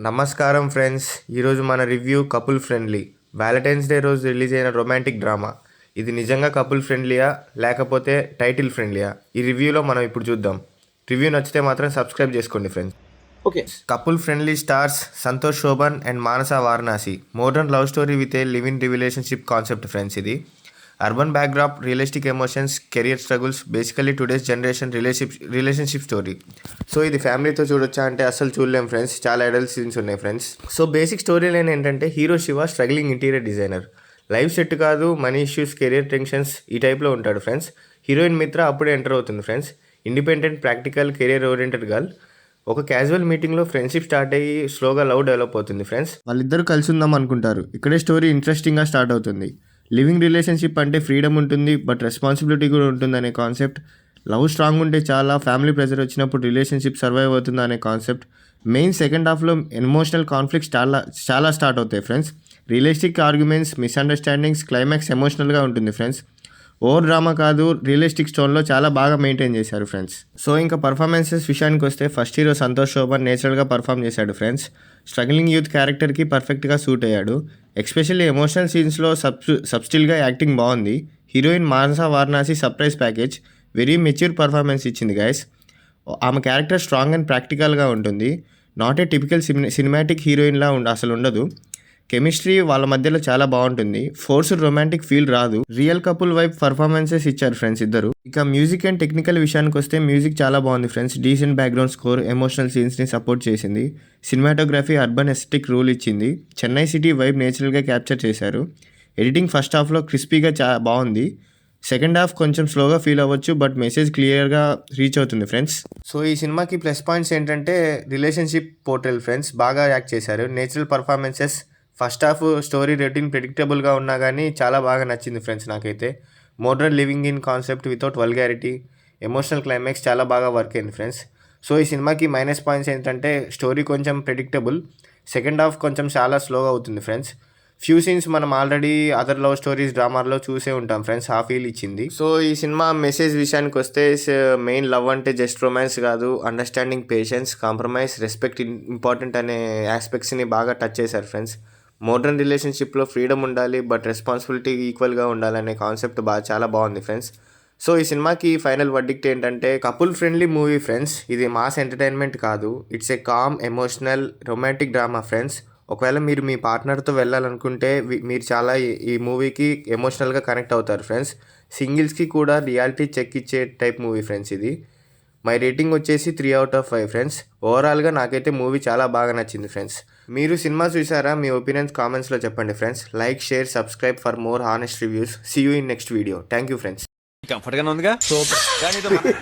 నమస్కారం ఫ్రెండ్స్, ఈరోజు మన review couple friendly. Valentine's day రోజు రిలీజ్ అయిన రొమాంటిక్ డ్రామా. ఇది నిజంగా కపుల్ ఫ్రెండ్లీయా లేకపోతే టైటిల్ ఫ్రెండ్లీయా? ఈ రివ్యూలో మనం ఇప్పుడు చూద్దాం. రివ్యూ నచ్చితే మాత్రం సబ్స్క్రైబ్ చేసుకోండి friends. Okay, couple friendly stars Santosh Sobhan and Manasa Varanasi. Modern love story with a live in relationship concept friends. ఇది urban backdrop, realistic emotions, career struggles, basically today's generation relationship story. So ఇది ఫ్యామిలీతో చూడొచ్చా అంటే అస్సలు చూడలేం ఫ్రెండ్స్, చాలా అడల్ట్ సీన్స్ ఉన్నాయి friends. So basic story line ఏంటంటే, hero Shiva struggling interior designer. Life set కాదు, మనీ ఇష్యూస్, కెరియర్ టెన్షన్స్ ఈ టైప్లో ఉంటాడు ఫ్రెండ్స్. హీరోయిన్ మిత్ర అప్పుడే ఎంటర్ అవుతుంది friends. Independent, practical, career oriented girl. ఒక క్యాజువల్ మీటింగ్లో ఫ్రెండ్షిప్ స్టార్ట్ అయ్యి స్లోగా లవ్ డెవలప్ అవుతుంది ఫ్రెండ్స్. వాళ్ళిద్దరూ కలిసి ఉందాం అనుకుంటారు. ఇక్కడే స్టోరీ ఇంట్రెస్టింగ్గా స్టార్ట్ అవుతుంది. లివింగ్ రిలేషన్షిప్ అంటే ఫ్రీడమ్ ఉంటుంది బట్ రెస్పాన్సిబిలిటీ కూడా ఉంటుంది అనే కాన్సెప్ట్. లవ్ స్ట్రాంగ్ ఉంటే చాలా, ఫ్యామిలీ ప్రెజర్ వచ్చినప్పుడు రిలేషన్షిప్ సర్వైవ్ అవుతుంది అనే కాన్సెప్ట్. మెయిన్ సెకండ్ హాఫ్లో ఎమోషనల్ కాన్ఫ్లిక్ట్స్ చాలా స్టార్ట్ అవుతాయి friends. Realistic arguments, misunderstandings, climax ఎమోషనల్గా ఉంటుంది ఫ్రెండ్స్. ఓవర్ డ్రామా కాదు, రియలిస్టిక్ స్టోన్లో చాలా బాగా మెయింటైన్ చేశారు ఫ్రెండ్స్. సో ఇంకా పర్ఫార్మెన్సెస్ విషయానికి వస్తే, ఫస్ట్ హీరో సంతోష్ శోభన్ నేచురల్గా పర్ఫామ్ చేశాడు ఫ్రెండ్స్. స్ట్రగ్లింగ్ యూత్ క్యారెక్టర్కి పర్ఫెక్ట్గా సూట్ అయ్యాడు. ఎస్పెషల్లీ ఎమోషనల్ సీన్స్లో సబ్స్టిల్గా యాక్టింగ్ బాగుంది. Heroine Manasa Varanasi surprise package, very mature performance ఇచ్చింది గైస్. ఆమె క్యారెక్టర్ స్ట్రాంగ్ అండ్ ప్రాక్టికల్గా ఉంటుంది. నాట్ ఏ టిపికల్ సినిమాటిక్ హీరోయిన్లా అసలు ఉండదు. కెమిస్ట్రీ వాళ్ళ మధ్యలో చాలా బాగుంటుంది. ఫోర్స్డ్ రొమాంటిక్ ఫీల్ రాదు. రియల్ కపుల్ వైబ్ పర్ఫార్మెన్సెస్ ఇచ్చారు ఫ్రెండ్స్ ఇద్దరు. ఇక మ్యూజిక్ అండ్ టెక్నికల్ విషయానికి వస్తే, మ్యూజిక్ చాలా బాగుంది friends. Decent background score emotional సీన్స్ని సపోర్ట్ చేసింది. సినిమాటోగ్రఫీ అర్బన్ ఎస్థెటిక్ రూల్ ఇచ్చింది. చెన్నై సిటీ వైబ్ నేచురల్గా క్యాప్చర్ చేశారు. ఎడిటింగ్ ఫస్ట్ హాఫ్లో క్రిస్పీగా బాగుంది. సెకండ్ హాఫ్ కొంచెం స్లోగా ఫీల్ అవ్వచ్చు బట్ మెసేజ్ క్లియర్గా రీచ్ అవుతుంది ఫ్రెండ్స్. సో ఈ సినిమాకి ప్లస్ పాయింట్స్ ఏంటంటే, రిలేషన్షిప్ పోర్ట్రేల్ ఫ్రెండ్స్ బాగా యాక్ట్ చేశారు. Natural performances, first half story routine ప్రెడిక్టబుల్గా ఉన్నా కానీ చాలా బాగా నచ్చింది ఫ్రెండ్స్ నాకైతే. Modern living in concept without vulgarity, emotional climax చాలా బాగా వర్క్ అయింది ఫ్రెండ్స్. సో ఈ సినిమాకి మైనస్ పాయింట్స్ ఏంటంటే, స్టోరీ కొంచెం ప్రెడిక్టబుల్, సెకండ్ హాఫ్ కొంచెం చాలా స్లోగా అవుతుంది ఫ్రెండ్స్. ఫ్యూ సీన్స్ మనం ఆల్రెడీ అదర్ లవ్ స్టోరీస్ డ్రామాల్లో చూసే ఉంటాం ఫ్రెండ్స్, ఆ ఫీల్ ఇచ్చింది. సో ఈ సినిమా మెసేజ్ విషయానికి వస్తే, మెయిన్ లవ్ అంటే జస్ట్ రొమాన్స్ కాదు, understanding, patience, compromise, respect important అనే ఆస్పెక్ట్స్ని బాగా టచ్ చేశారు ఫ్రెండ్స్. మోడర్న్ రిలేషన్షిప్లో ఫ్రీడమ్ ఉండాలి బట్ రెస్పాన్సిబిలిటీ ఈక్వల్గా ఉండాలనే కాన్సెప్ట్ చాలా బాగుంది ఫ్రెండ్స్. సో ఈ సినిమాకి ఫైనల్ వర్డిక్ట్ ఏంటంటే, కపుల్ ఫ్రెండ్లీ మూవీ ఫ్రెండ్స్. ఇది మాస్ ఎంటర్టైన్మెంట్ కాదు, it's a calm, emotional, romantic drama friends. ఒకవేళ మీరు మీ పార్ట్నర్తో వెళ్ళాలనుకుంటే మీరు చాలా ఈ మూవీకి ఎమోషనల్గా కనెక్ట్ అవుతారు ఫ్రెండ్స్. సింగిల్స్కి కూడా రియాలిటీ చెక్ ఇచ్చే టైప్ మూవీ ఫ్రెండ్స్ ఇది. మై రేటింగ్ వచ్చేసి 3/5 ఫ్రెండ్స్. ఓవరాల్గా నాకైతే మూవీ చాలా బాగా నచ్చింది ఫ్రెండ్స్. మీరు సినిమా చూసారా? మీ ఒపీనియన్స్ కామెంట్స్లో చెప్పండి friends. Like, share, subscribe for more honest reviews. See you in next video. Thank you friends. కంఫర్ట్గానే ఉందిగా. సూపర్.